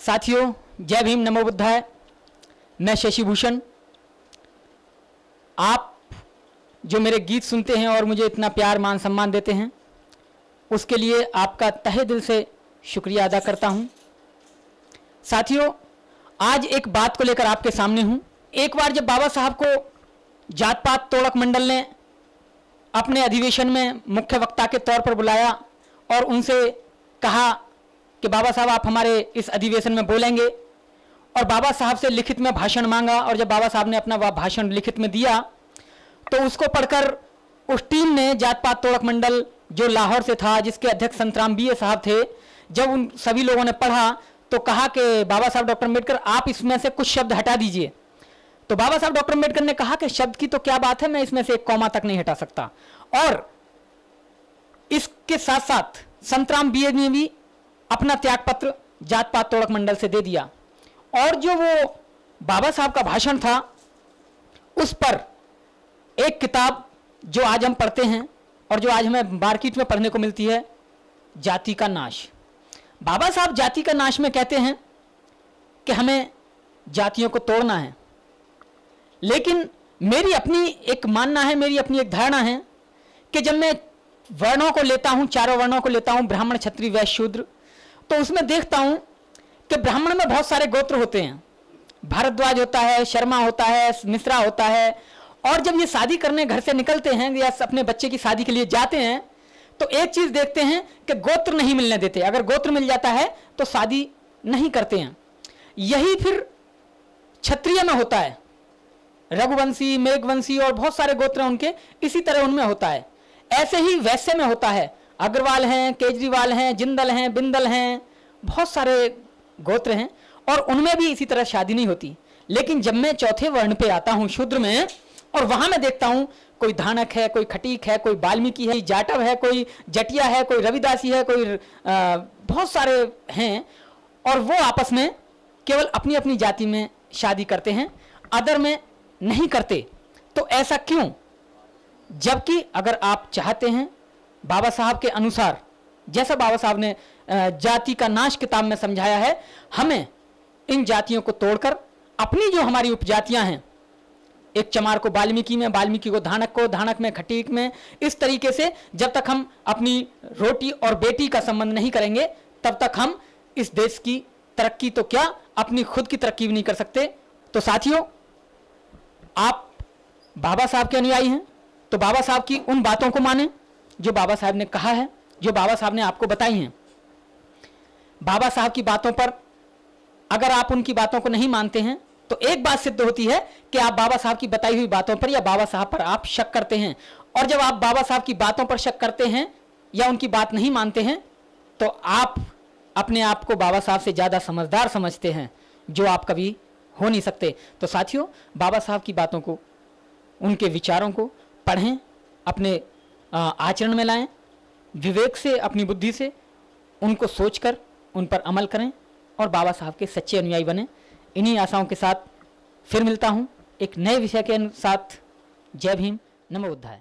साथियों, जय भीम, नमो बुद्धाय। मैं शशि भूषण। आप जो मेरे गीत सुनते हैं और मुझे इतना प्यार मान सम्मान देते हैं, उसके लिए आपका तहे दिल से शुक्रिया अदा करता हूं। साथियों, आज एक बात को लेकर आपके सामने हूं। एक बार जब बाबा साहब को जात पात तोड़क मंडल ने अपने अधिवेशन में मुख्य वक्ता के तौर पर बुलाया और उनसे कहा कि बाबा साहब आप हमारे इस अधिवेशन में बोलेंगे, और बाबा साहब से लिखित में भाषण मांगा। और जब बाबा साहब ने अपना वह भाषण लिखित में दिया तो उसको पढ़कर उस टीम ने जात पात तोड़क मंडल जो लाहौर से था, जिसके अध्यक्ष संतराम बीए साहब थे, जब उन सभी लोगों ने पढ़ा तो कहा कि बाबा साहब डॉक्टर अम्बेडकर आप इसमें से कुछ शब्द हटा दीजिए। तो बाबा साहब डॉक्टर अम्बेडकर ने कहा कि शब्द की तो क्या बात है, मैं इसमें से एक कॉमा तक नहीं हटा सकता। और इसके साथ साथ संतराम बीए ने भी अपना त्यागपत्र जात पात तोड़क मंडल से दे दिया। और जो वो बाबा साहब का भाषण था, उस पर एक किताब जो आज हम पढ़ते हैं और जो आज हमें मार्केट में पढ़ने को मिलती है, जाति का नाश। बाबा साहब जाति का नाश में कहते हैं कि हमें जातियों को तोड़ना है, लेकिन मेरी अपनी एक मानना है, मेरी अपनी एक धारणा है कि जब मैं वर्णों को लेता हूं, चारों वर्णों को लेता हूं, ब्राह्मण, क्षत्रिय, वैश्य, शूद्र, तो उसमें देखता हूं कि ब्राह्मण में बहुत सारे गोत्र होते हैं। भारद्वाज होता है, शर्मा होता है, मिश्रा होता है। और जब ये शादी करने घर से निकलते हैं या अपने बच्चे की शादी के लिए जाते हैं तो एक चीज देखते हैं कि गोत्र नहीं मिलने देते। अगर गोत्र मिल जाता है तो शादी नहीं करते हैं। यही फिर क्षत्रिय में होता है, रघुवंशी, मेघवंशी और बहुत सारे गोत्र उनके इसी तरह उनमें होता है। ऐसे ही वैश्य में होता है, अग्रवाल हैं, केजरीवाल हैं, जिंदल हैं, बिंदल हैं, बहुत सारे गोत्र हैं और उनमें भी इसी तरह शादी नहीं होती। लेकिन जब मैं चौथे वर्ण पे आता हूं, शूद्र में, और वहां मैं देखता हूं कोई धानक है, कोई खटीक है, कोई वाल्मीकि है, जाटव है, कोई जटिया है, कोई रविदासी है, कोई बहुत सारे हैं, और वो आपस में केवल अपनी अपनी जाति में शादी करते हैं, अदर में नहीं करते। तो ऐसा क्यों? जबकि अगर आप चाहते हैं बाबा साहब के अनुसार, जैसा बाबा साहब ने जाति का नाश किताब में समझाया है, हमें इन जातियों को तोड़कर अपनी जो हमारी उपजातियां हैं, एक चमार को वाल्मीकि में, वाल्मीकि को धानक में, खटीक में, इस तरीके से जब तक हम अपनी रोटी और बेटी का संबंध नहीं करेंगे तब तक हम इस देश की तरक्की तो क्या, अपनी खुद की तरक्की भी नहीं कर सकते। तो साथियों, आप बाबा साहब के अनुयायी हैं तो बाबा साहब की उन बातों को मानें जो बाबा साहब ने कहा है, जो बाबा साहब ने आपको बताई हैं। बाबा साहब की बातों पर अगर आप उनकी बातों को नहीं मानते हैं तो एक बात सिद्ध होती है कि आप बाबा साहब की बताई हुई बातों पर या बाबा साहब पर आप शक करते हैं। और जब आप बाबा साहब की बातों पर शक करते हैं या उनकी बात नहीं मानते हैं तो आप अपने आप को बाबा साहब से ज़्यादा समझदार समझते हैं, जो आप कभी हो नहीं सकते। तो साथियों, बाबा साहब की बातों को, उनके विचारों को पढ़ें, अपने आचरण में लाएं, विवेक से, अपनी बुद्धि से उनको सोचकर उन पर अमल करें और बाबा साहब के सच्चे अनुयायी बने। इन्हीं आशाओं के साथ फिर मिलता हूं एक नए विषय के साथ। जय भीम, नमो बुद्धाय।